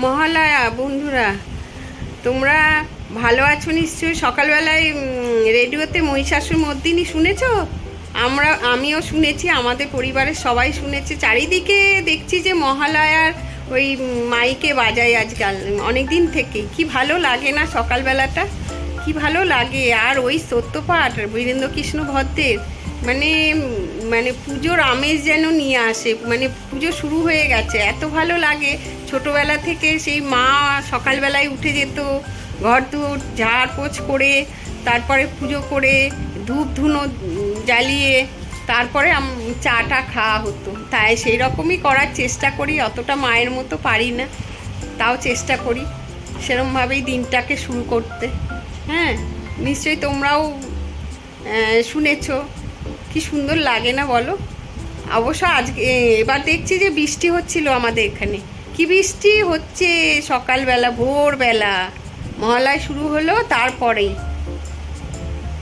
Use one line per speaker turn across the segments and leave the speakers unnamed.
মহালয়া বন্ধুরা, তোমরা ভালো আছো নিশ্চয়ই। সকালবেলায় রেডিওতে মহিষাসুর মর্দিনী শুনেছো? আমিও শুনেছি, আমাদের পরিবারের সবাই শুনেছে। চারিদিকে দেখছি যে মহালয়ার ওই মাইকে বাজায় আজকাল অনেক দিন থেকে। কি ভালো লাগে না সকালবেলাটা, কি ভালো লাগে। আর ওই সত্যপাঠ বীরেন্দ্রকৃষ্ণ ভদ্রের মানে মানে পুজোর আমেজ যেন নিয়ে আসে। মানে পুজো শুরু হয়ে গেছে, এত ভালো লাগে। ছোটোবেলা থেকে সেই মা সকালবেলায় উঠে যেত, ঘর দুয়ার ঝাড় পোছ করে, তারপরে পুজো করে ধূপ ধুনো জ্বালিয়ে তারপরে চাটা খাওয়া হতো। তাই সেই রকমই করার চেষ্টা করি। অতটা মায়ের মতো পারি না, তাও চেষ্টা করি সেরমভাবেই দিনটাকে শুরু করতে। হ্যাঁ, নিশ্চয়ই তোমরাও শুনেছ। কি সুন্দর লাগে না বলো? অবশ্য আজকে এবার দেখছি যে বৃষ্টি হচ্ছিল আমাদের এখানে। কি বৃষ্টি হচ্ছে সকালবেলা, ভোরবেলা মহালয়া শুরু হলো তারপরেই।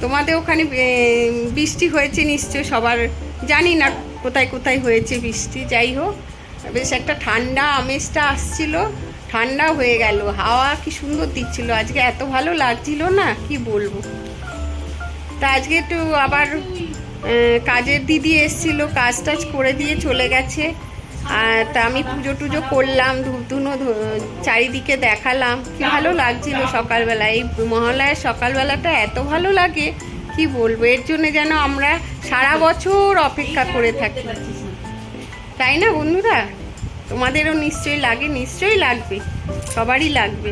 তোমাদের ওখানে বৃষ্টি হয়েছে নিশ্চয়, সবার জানি না কোথায় কোথায় হয়েছে বৃষ্টি। যাই হোক, বেশ একটা ঠান্ডা আমেজটা আসছিল, ঠান্ডা হয়ে গেল। হাওয়া কি সুন্দর দিচ্ছিল আজকে, এত ভালো লাগছিল না কি বলবো। তা আজকে একটু আবার কাজের দিদি এসেছিল, কাজ টাজ করে দিয়ে চলে গেছে। আর তা আমি পুজো টুজো করলাম, ধূপ ধুনো চারিদিকে দেখালাম। কি ভালো লাগছিল সকালবেলা। এই মহালয়ার সকালবেলাটা এত ভালো লাগে কি বলবো। এর জন্য যেন আমরা সারা বছর অপেক্ষা করে থাকি, তাই না বন্ধুরা? তোমাদেরও নিশ্চয়ই লাগে, নিশ্চয়ই লাগবে, সবারই লাগবে।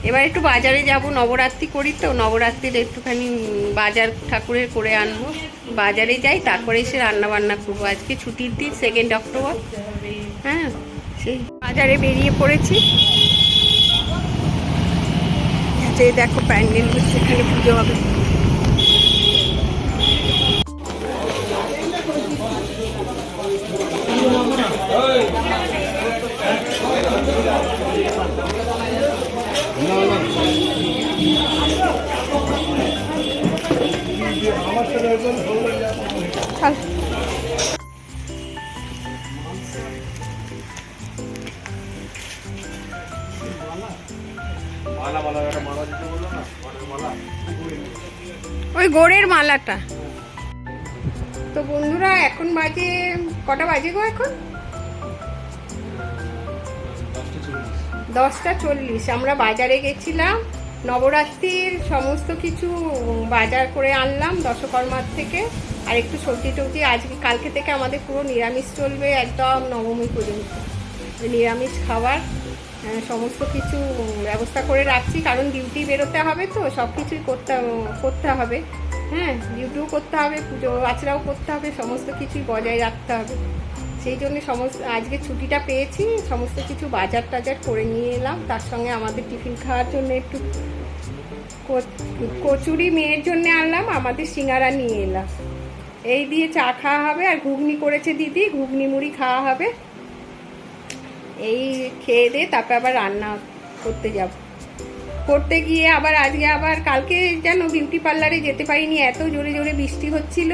এবার একটু বাজারে যাব, নবরাত্রি করি তো, নবরাত্রির একটুখানি বাজার ঠাকুরের করে আনবো। বাজারে যাই, তারপরে এসে রান্না বান্না করবো। আজকে ছুটির দিন, 2 অক্টোবর। হ্যাঁ, সেই বাজারে বেরিয়ে পড়েছি। যে দেখো প্যান্ডেল হচ্ছে, এখানে পুজো হবে। ওই গোড়ের মালাটা। তো বন্ধুরা, এখন বাজে কটা বাজে গো? এখন 10:40। আমরা বাজারে গেছিলাম, নবরাত্রির সমস্ত কিছু বাজার করে আনলাম দশকর্মার থেকে। আর একটু সবজি টবজি, আজকে কালকে থেকে আমাদের পুরো নিরামিষ চলবে, একদম নবমী পর্যন্ত নিরামিষ খাবার। সমস্ত কিছু ব্যবস্থা করে রাখছি, কারণ ডিউটি বেরোতে হবে তো, সব কিছুই করতে হবে। হ্যাঁ, ডিউটিও করতে হবে, পুজো আচরাও করতে হবে, সমস্ত কিছুই বজায় রাখতে হবে। সেই জন্য আজকে ছুটিটা পেয়েছি, সমস্ত কিছু বাজার টাজার করে নিয়ে এলাম। তার সঙ্গে আমাদের টিফিন খাওয়ার জন্য একটু কচুরি মেয়ের জন্য আনলাম, আমাদের সিঙ্গারা নিয়ে এলাম। এই দিয়ে চা খাওয়া হবে, আর ঘুগনি করেছে দিদি, ঘুগনি মুড়ি খাওয়া হবে। এই খেয়ে দিয়ে তারপর আবার রান্না করতে গিয়ে আবার আজকে আবার কালকে যেন বিউটি পার্লারে যেতে পারিনি, এত জোরে জোরে বৃষ্টি হচ্ছিল।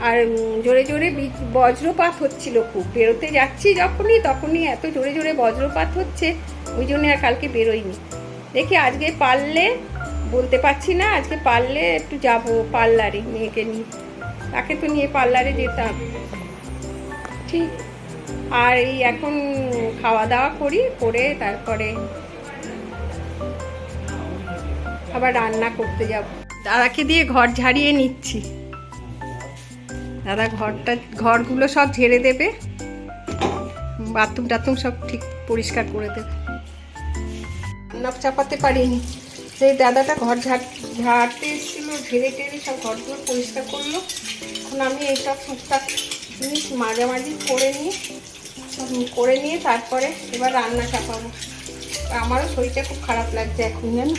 আর জোরে জোরে বজ্রপাত হচ্ছিল খুব। বেরোতে যাচ্ছি তখনই এত জোরে জোরে বজ্রপাত হচ্ছে, ওই জন্য আর কালকে বেরোইনি। দেখি আজকে পারলে, বলতে পারছি না, আজকে পারলে একটু যাব পার্লারে মেয়েকে নিয়ে। তাকে তো নিয়ে পার্লারে যেতাম, ঠিক। আর এই এখন খাওয়া দাওয়া করে তারপরে আবার রান্না করতে যাব। দাদাকে দিয়ে ঘর ঝাড়িয়ে নিচ্ছি। দাদা ঘরগুলো সব ঝেড়ে দেবে, বাথরুম টাথরুম সব ঠিক পরিষ্কার করে দেবে। রান্না চাপাতে পারিনি, সেই দাদাটা ঘর ঝাড়তে এসেছিলো, ঝেড়ে টেড়ে সব ঘরগুলো পরিষ্কার করলো। এখন আমি এইসব টুকটাক জিনিস মাঝামাঝি করে নিয়ে তারপরে এবার রান্না চাপাবো। আমারও শরীরটা খুব খারাপ লাগছে এখন, জানো।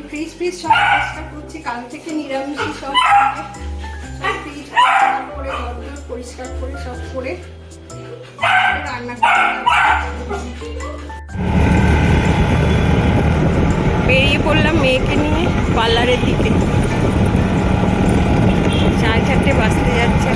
ফ্রিজ সব পরিষ্কার করছি, কাল থেকে নিরামিষই সব ফ্রিজ করে ঘর পরিষ্কার করে সব করে রান্না বেরিয়ে পড়লাম মেয়েকে নিয়ে পার্লারের দিকে। 4:30 বাজতে যাচ্ছে।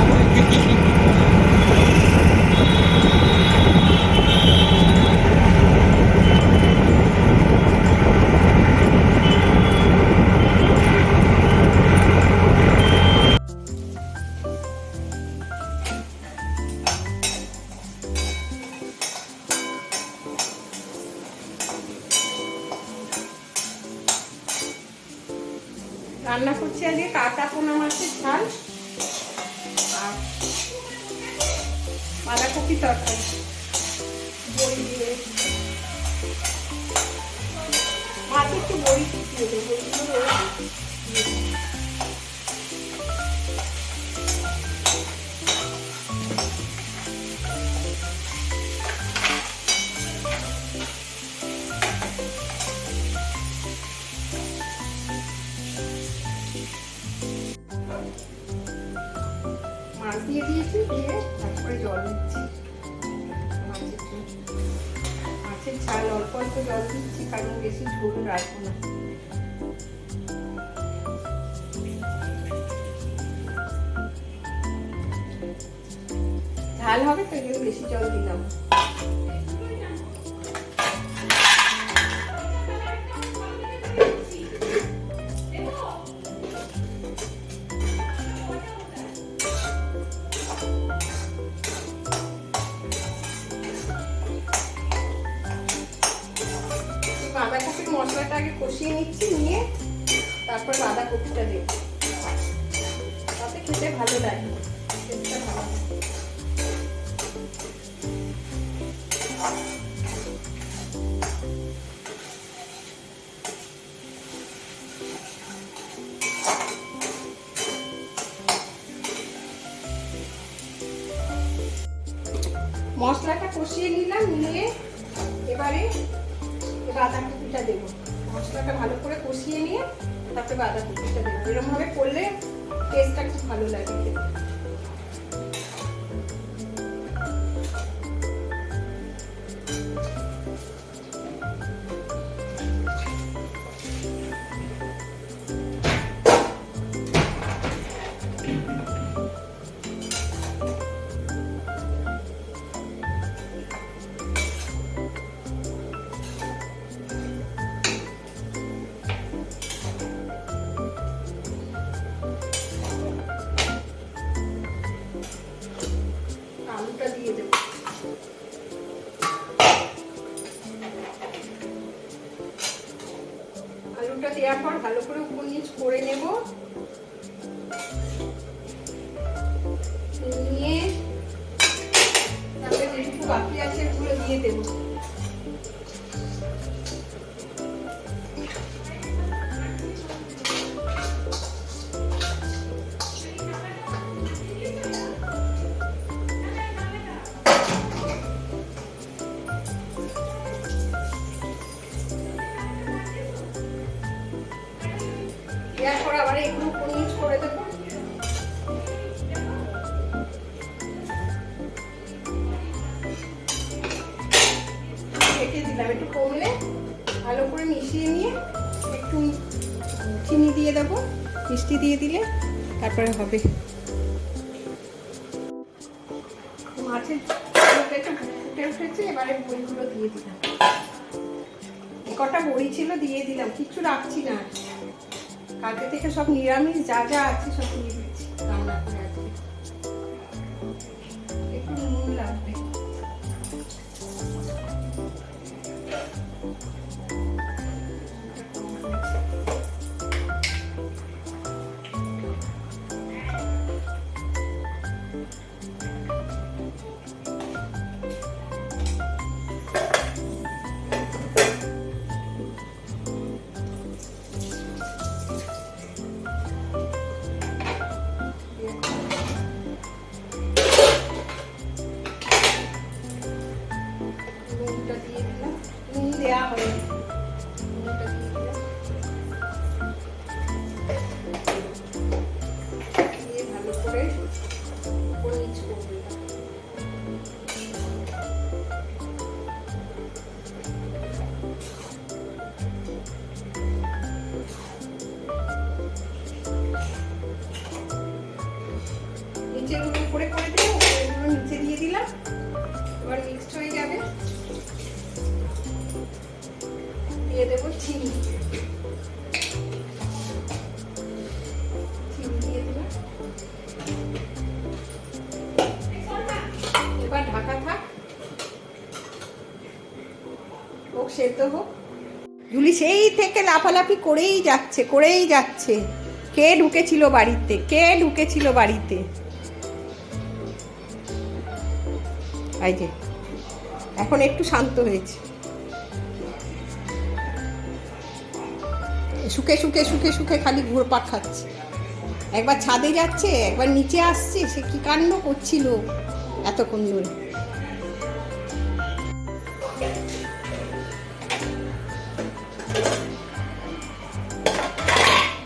রান্না করছি আজকে কাটা পোনা মাছের ঝাল আর বাঁধাকপি তরকারি বড়ি দিয়ে। মাছে একটু বড়ি দিয়ে দেবো, বড়িগুলো মাছ দিয়ে দিয়েছি, দিয়ে তারপরে জল দিচ্ছি মাছের ঝাল অল্প অল্প জল দিচ্ছি, কারণ বেশি ঝোল রাখবো না। ঝাল হবে তো এগুলো বেশি জল দিলাম। বাঁধাকপির মশলাটা আগে কষিয়ে নিচ্ছি, নিয়ে তারপর বাঁধাকপিটা দেব, তাতে খেতে ভালো লাগে, টেস্টটা ভালো লাগে। মশলাটা কষিয়ে নিলাম, নিয়ে এবারে বাঁধাকপিটা দেবো। মশলাটা ভালো করে কষিয়ে নিয়ে তারপরে বাঁধাকপিটা দেবো। এরকম ভাবে করলে টেস্টটা খুব ভালো লাগে খেতে। আলুটা দিয়ে দেব, আলুটা দেওয়ার পর ভালো করে উপর নিচ করে নেব, নিয়ে তারপরে যেটুকু বাকি আছে এগুলো দিয়ে দেব। এরপর আবার এগুলো উপর নিচ করে দেবো। ঢেকে দিলাম, একটু কমলে ভালো করে মিশিয়ে নিয়ে একটু চিনি দিয়ে দেবো, মিষ্টি দিয়ে দিলে তারপরে হবে। মাছের একটু ফুটে উঠেছে, এবারে বড়িগুলো দিয়ে দিলাম। কটা বড়ি ছিল দিয়ে দিলাম, কিচ্ছু রাখছি না। কালকে থেকে সব নিরামিষ যা যা আছে সব দিয়ে দিচ্ছি রান্না করে। আজকে একটু নুন লাগবে। দেওয়া হবে, ভালো করে নিচ করবে। নিচেগুলো উপরে করে দেবো, উপরেগুলো নিচে দিয়ে দিলাম, এবার মিক্সড হয়ে যাবে। দিয়ে দেবো চিনি, চিনি দিয়ে দিলাম। এবার ঢাকা থাক, হোক সেদ্ধ হোক। জুলি সেই থেকে লাফালাফি করেই যাচ্ছে কে ঢুকেছিল বাড়িতে, কে ঢুকেছিল বাড়িতে? এই যে এখন একটু শান্ত হয়েছে। শুকে শুকে শুকে শুকে খালি ঘুরপাক খাচ্ছে। একবার ছাদে যাচ্ছে, একবার নিচে আসছে। সে কি কাণ্ড করছিল এতক্ষণ ধরে।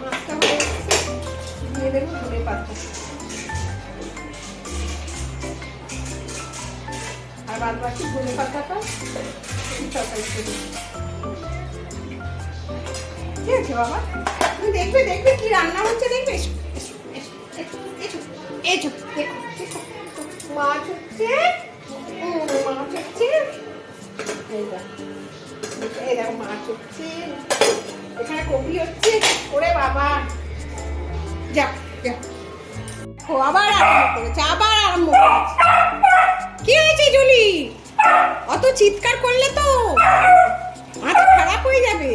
মাছটা হয়ে এসছে, দিয়ে দেবো ধনে পাতা। আর বাদ বাকি ধনে পাতাটা তরকারি করে। ঠিক আছে বাবা, তুমি দেখবে দেখবে কি রান্না হচ্ছে, দেখবে। এসো দেখো দেখো, মাছ হচ্ছে, মাছ হচ্ছে। এই দেখো মাছ হচ্ছে, এখানে কপি হচ্ছে। ওরে বাবা, যাও যাও। ও আবার আরম্ভ করেছে, আবার আরম্ভ করেছে। কি হয়েছে জুলি? অত চিৎকার করলে তো মাথা খারাপ হয়ে যাবে।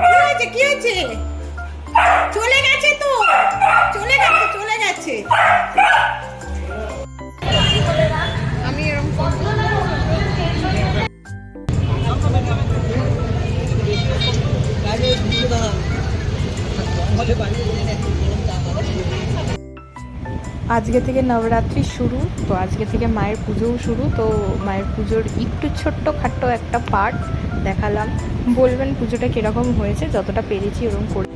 কি হয়েছে কি হয়েছে? চলে গেছে তো, চলে গেছে চলে গেছে। আমি এরকম
আজকে থেকে নবরাত্রি শুরু, তো আজকে থেকে মায়ের পুজোও শুরু। তো মায়ের পুজোর একটু ছোট্টখাট্টো একটা পার্ট দেখালাম। বলবেন পুজোটা কীরকম হয়েছে, যতটা পেরেছি ওরকম করে।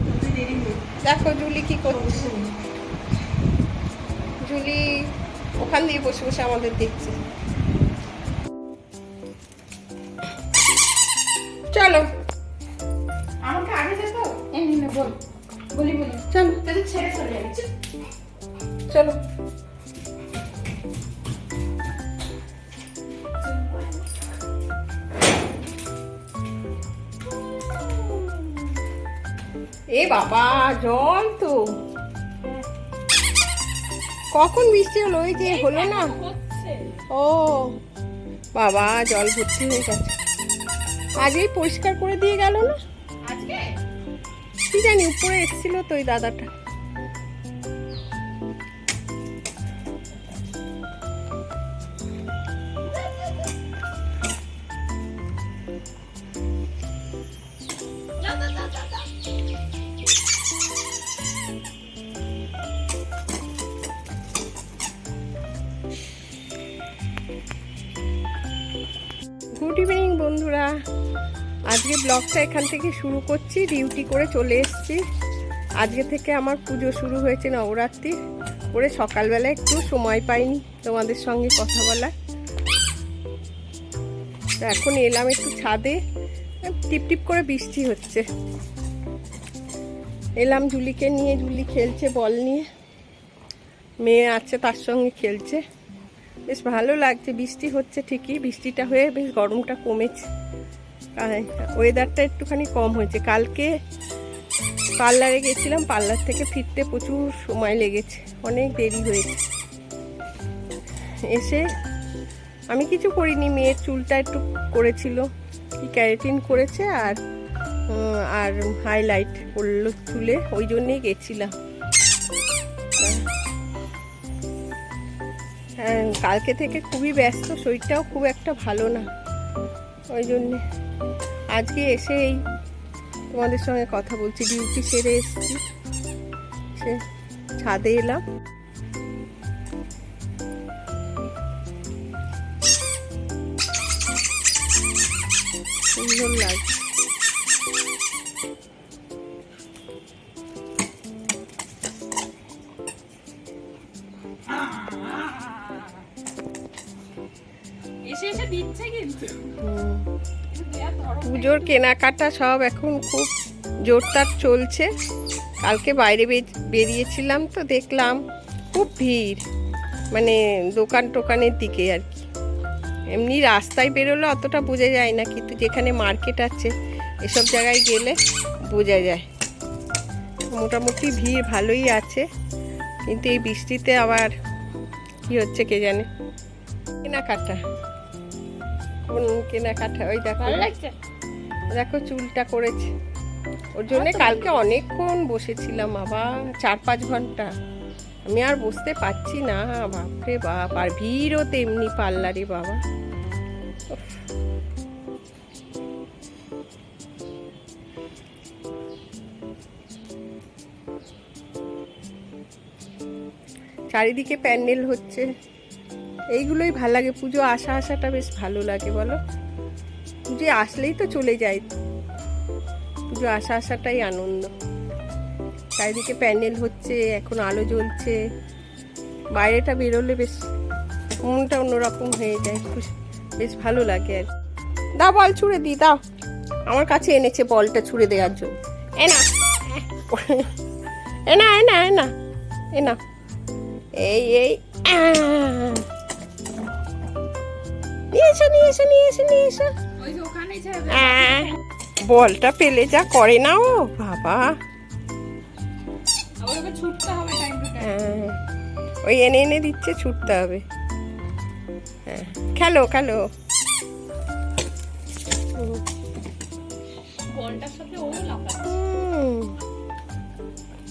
দেখো জুলি কি করছে। জুলি ওখান দিয়ে বসে বসে আমাদের দেখছে। চলো
আমাকে আগে যেত এমনি না, বল বলি বলি
চলো
তোদের ছেড়ে চলে যাচ্ছে।
চলো। এ বাবা, জল তো কখন বৃষ্টি হলো? ওই যে হলো না। ও বাবা, জল ভর্তি হয়ে গেছে। আজই পরিষ্কার করে দিয়ে গেল না?
আজকে
কি জানি, উপরে এসেছিল তো ওই দাদাটা। গুড ইভিনিং বন্ধুরা, আজকে ব্লগটা এখান থেকে শুরু করছি। ডিউটি করে চলে এসেছি। আজকে থেকে আমার পুজো শুরু হয়েছে, নবরাত্রি করে। সকালবেলা একটু সময় পাইনি তোমাদের সঙ্গে কথা বলার। তো এখন এলাম একটু ছাদে, টিপ টিপ করে বৃষ্টি হচ্ছে। এলাম জুলিকে নিয়ে, জুলি খেলছে বল নিয়ে, মেয়ে আছে তার সঙ্গে খেলছে। বেশ ভালো লাগছে। বৃষ্টি হচ্ছে ঠিকই, বৃষ্টিটা হয়ে বেশ গরমটা কমেছে, ওয়েদারটা একটুখানি কম হয়েছে। কালকে পার্লারে গেছিলাম, পার্লার থেকে ফিরতে প্রচুর সময় লেগেছে, অনেক দেরি হয়েছে। এসে আমি কিছু করিনি, মেয়ের চুলটা একটু করেছিল, কি ক্যারাটিন করেছে আর আর হাইলাইট করলো চুলে, ওই জন্যেই গেছিলাম। হ্যাঁ, কালকে থেকে খুবই ব্যস্ত, শরীরটাও খুব একটা ভালো না, ওই জন্যে আজকে এসে এই তোমাদের সঙ্গে কথা বলছি। ডিউটি সেরে এসেছি, সে ছাদে এলাম। সুন্দর লাগছে।
এসে এসে দিচ্ছে কিন্তু।
পুজোর কেনাকাটা সব এখন খুব জোরদার চলছে। কালকে বাইরে বেরিয়েছিলাম তো দেখলাম খুব ভিড়, মানে দোকান টোকানের দিকে আর কি। এমনি রাস্তায় বেরোলে অতটা বোঝা যায় না, কিন্তু যেখানে মার্কেট আছে এসব জায়গায় গেলে বোঝা যায়। মোটামুটি ভিড় ভালোই আছে, কিন্তু এই বৃষ্টিতে আবার কি হচ্ছে কে জানে। কেনাকাটা, কোন কেনাকাটা? ওই দেখো,
ভালো লাগছে।
দেখো চুলটা করেছে, ওর জন্য কালকে অনেকক্ষণ বসেছিলাম, আবার 4-5 ঘন্টা। আমি আর বসতে পারছি না, বাপরে বাপ। আর ভিড়ও তেমনি পার্লারে বাবা। উফ। চারিদিকে প্যান্ডেল হচ্ছে, এইগুলোই ভালো লাগে। পুজো আসাটা বেশ ভালো লাগে বলো। পুজো আসলেই তো চলে যায়, পুজো আসাটাই আনন্দ। চারিদিকে প্যান্ডেল হচ্ছে, এখন আলো জ্বলছে, বাইরেটা বেরোলে বেশ মনটা অন্যরকম হয়ে যায়, বেশ ভালো লাগে আর। দাও বল ছুঁড়ে দিই, দাও। আমার কাছে এনেছে বলটা ছুঁড়ে দেওয়ার জন্য। এনা এনা এনা এনা এনা এই এই নিয়ে এসো নিয়ে এসো নিয়ে এসো নিয়ে এসো।
ওই যে ওখানেই ছেড়ে
বলটা পেলে যা করে না ও বাবা।
আবার ওকে ছুটতে হবে টাইম টু টাইম।
হ্যাঁ, ওই এনে এনে দিচ্ছে, ছুটতে হবে। হ্যাঁ, খেলো খেলো।
বলটার সাথে ও লাফাচ্ছে।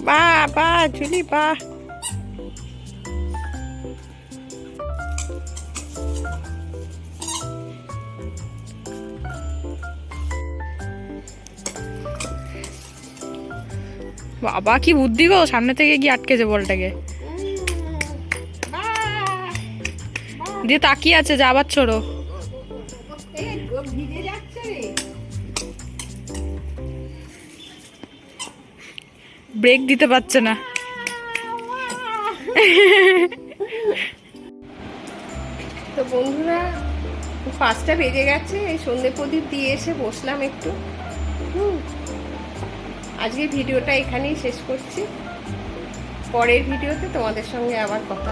বাহ বাহ ঝুলি বাহ।
বাবা কি বুদ্ধি গো, সামনে থেকে গিয়ে আটকেছে বলটাকে, দিয়ে তাকিয়ে আছে যে আবার ছোড়ো।
ভিজে যাচ্ছে রে।
ব্রেক দিতে পারছে না।
তো বন্ধুরা, 5টা বেজে গেছে, এই সন্ধে প্রদীপ দিয়ে এসে বসলাম একটু। আজকে ভিডিওটা এখানেই শেষ করছি। পরের ভিডিওতে তোমাদের সঙ্গে আবার কথা